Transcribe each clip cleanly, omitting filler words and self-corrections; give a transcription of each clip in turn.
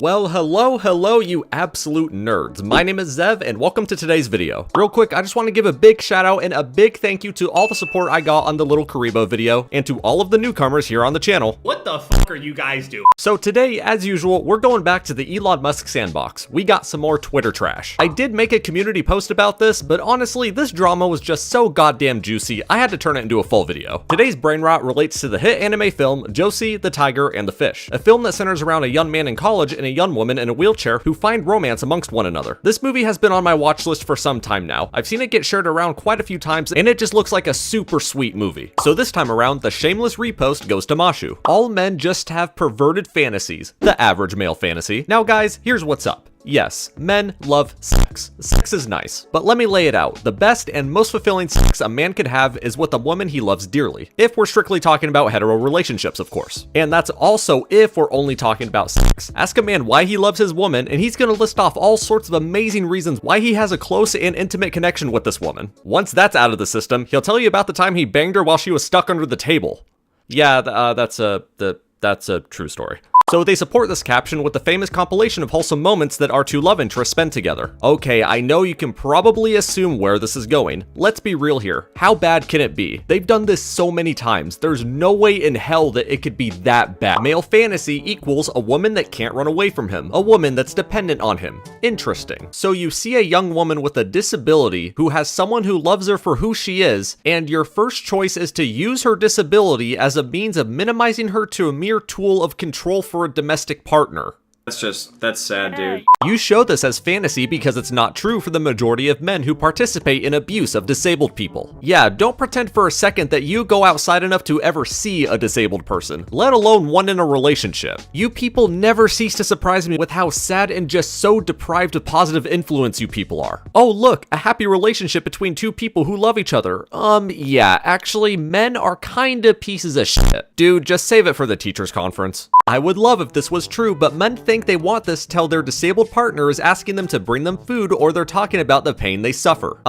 Well, hello, you absolute nerds. My name is Zev, and welcome to today's video. Real quick, I just want to give a big shout out and a big thank you to all the support I got on the little Karibo video, and to all of the newcomers here on the channel. What the fuck are you guys doing? So today, as usual, we're going back to the Elon Musk sandbox. We got some more Twitter trash. I did make a community post about this, but honestly, this drama was just so goddamn juicy, I had to turn it into a full video. Today's brain rot relates to the hit anime film, Josie, the Tiger, and the Fish, a film that centers around a young man in college and a young woman in a wheelchair who find romance amongst one another. This movie has been on my watch list for some time now. I've seen it get shared around quite a few times, and it just looks like a super sweet movie. So this time around, the shameless repost goes to Mashu. All men just have perverted fantasies, the average male fantasy. Now guys, here's what's up. Yes, men love sex. Sex is nice, but let me lay it out. The best and most fulfilling sex a man could have is with a woman he loves dearly. If we're strictly talking about hetero relationships, of course. And that's also if we're only talking about sex. Ask a man why he loves his woman, and he's gonna list off all sorts of amazing reasons why he has a close and intimate connection with this woman. Once that's out of the system, he'll tell you about the time he banged her while she was stuck under the table. Yeah, that's a true story. So they support this caption with the famous compilation of wholesome moments that our two love interests spend together. Okay, I know you can probably assume where this is going. Let's be real here. How bad can it be? They've done this so many times. There's no way in hell that it could be that bad. Male fantasy equals a woman that can't run away from him. A woman that's dependent on him. Interesting. So you see a young woman with a disability who has someone who loves her for who she is, and your first choice is to use her disability as a means of minimizing her to a mere tool of control for a domestic partner. That's sad, dude. You show this as fantasy because it's not true for the majority of men who participate in abuse of disabled people. Yeah, don't pretend for a second that you go outside enough to ever see a disabled person, let alone one in a relationship. You people never cease to surprise me with how sad and just so deprived of positive influence you people are. Oh look, a happy relationship between two people who love each other. Yeah, actually, men are kinda pieces of shit. Dude, just save it for the teachers' conference. I would love if this was true, but men think they want this till their disabled partner is asking them to bring them food, or they're talking about the pain they suffer.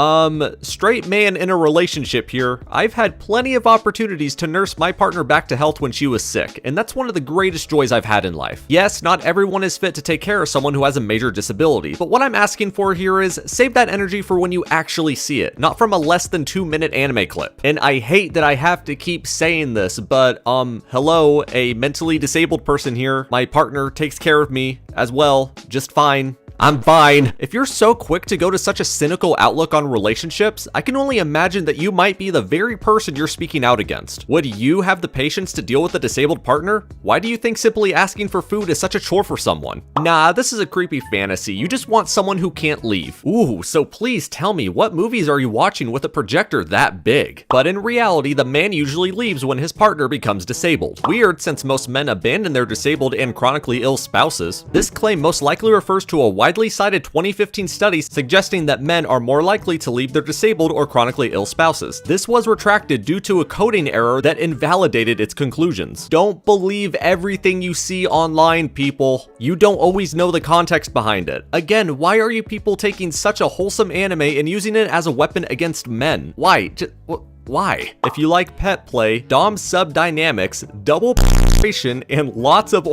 Straight man in a relationship here. I've had plenty of opportunities to nurse my partner back to health when she was sick, and that's one of the greatest joys I've had in life. Yes, not everyone is fit to take care of someone who has a major disability, but what I'm asking for here is save that energy for when you actually see it, not from a less than 2-minute anime clip. And I hate that I have to keep saying this, but hello, a mentally disabled person here. My partner takes care of me as well, just fine. I'm fine. If you're so quick to go to such a cynical outlook on relationships, I can only imagine that you might be the very person you're speaking out against. Would you have the patience to deal with a disabled partner? Why do you think simply asking for food is such a chore for someone? Nah, this is a creepy fantasy. You just want someone who can't leave. Ooh, so please tell me, what movies are you watching with a projector that big? But in reality, the man usually leaves when his partner becomes disabled. Weird, since most men abandon their disabled and chronically ill spouses. This claim most likely refers to a widely cited 2015 study suggesting that men are more likely to leave their disabled or chronically ill spouses. This was retracted due to a coding error that invalidated its conclusions. Don't believe everything you see online, people. You don't always know the context behind it. Again, why are you people taking such a wholesome anime and using it as a weapon against men? Why? Why? If you like pet play, dom sub dynamics, double penetration, and lots of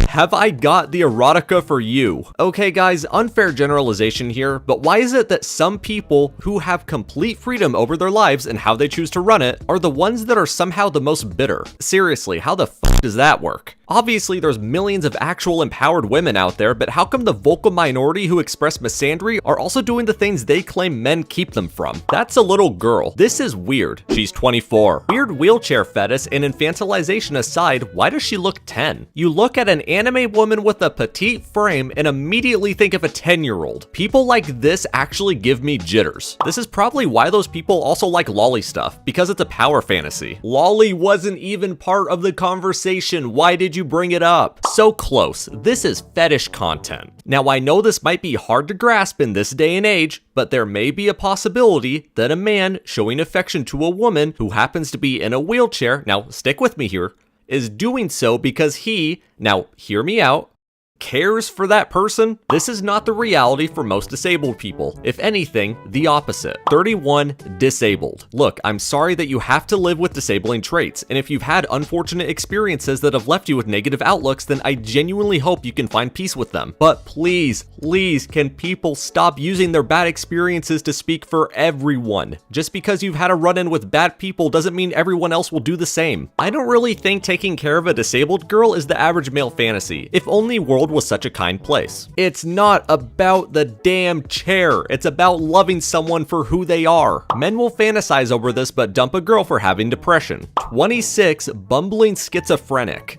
have I got the erotica for you? Okay guys, unfair generalization here, but why is it that some people who have complete freedom over their lives and how they choose to run it are the ones that are somehow the most bitter? Seriously, how the fuck does that work? Obviously, there's millions of actual empowered women out there, but how come the vocal minority who express misandry are also doing the things they claim men keep them from? That's a little girl. This is weird. She's 24. Weird wheelchair fetish and infantilization aside, why does she look 10? You look at an anime woman with a petite frame and immediately think of a 10-year-old. People like this actually give me jitters. This is probably why those people also like lolly stuff, because it's a power fantasy. Lolly wasn't even part of the conversation. Why did you bring it up? So close. This is fetish content. Now I know this might be hard to grasp in this day and age, but there may be a possibility that a man showing affection to a woman who happens to be in a wheelchair, now stick with me here, is doing so because he, now hear me out, cares for that person? This is not the reality for most disabled people. If anything, the opposite. 31, disabled. Look, I'm sorry that you have to live with disabling traits, and if you've had unfortunate experiences that have left you with negative outlooks, then I genuinely hope you can find peace with them. But please, can people stop using their bad experiences to speak for everyone? Just because you've had a run-in with bad people doesn't mean everyone else will do the same. I don't really think taking care of a disabled girl is the average male fantasy, if only world was such a kind place. It's not about the damn chair, it's about loving someone for who they are. Men will fantasize over this but dump a girl for having depression. 26, bumbling schizophrenic.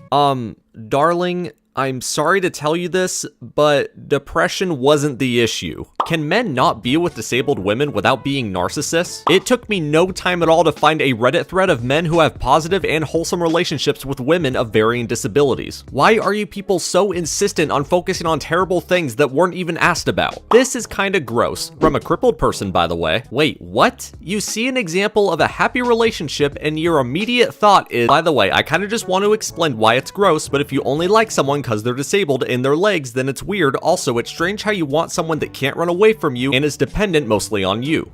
Darling, I'm sorry to tell you this, but depression wasn't the issue. Can men not be with disabled women without being narcissists? It took me no time at all to find a Reddit thread of men who have positive and wholesome relationships with women of varying disabilities. Why are you people so insistent on focusing on terrible things that weren't even asked about? This is kinda gross. From a crippled person, by the way. Wait, what? You see an example of a happy relationship and your immediate thought is, by the way, I kinda just want to explain why it's gross, but if you only like someone because they're disabled in their legs, then it's weird. Also, it's strange how you want someone that can't run away from you and is dependent mostly on you.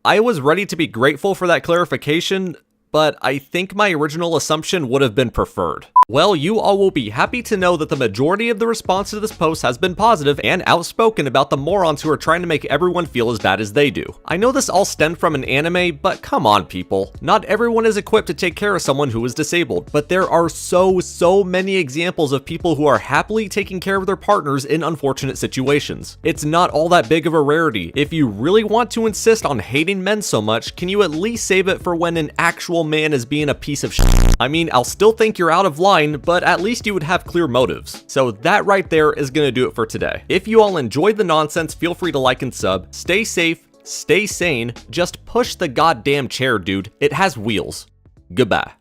I was ready to be grateful for that clarification, but I think my original assumption would have been preferred. Well, you all will be happy to know that the majority of the response to this post has been positive and outspoken about the morons who are trying to make everyone feel as bad as they do. I know this all stemmed from an anime, but come on people. Not everyone is equipped to take care of someone who is disabled, but there are so many examples of people who are happily taking care of their partners in unfortunate situations. It's not all that big of a rarity. If you really want to insist on hating men so much, can you at least save it for when an actual man is being a piece of shit? I mean, I'll still think you're out of line, but at least you would have clear motives. So that right there is gonna do it for today. If you all enjoyed the nonsense, feel free to like and sub. Stay safe, stay sane, just push the goddamn chair, dude. It has wheels. Goodbye.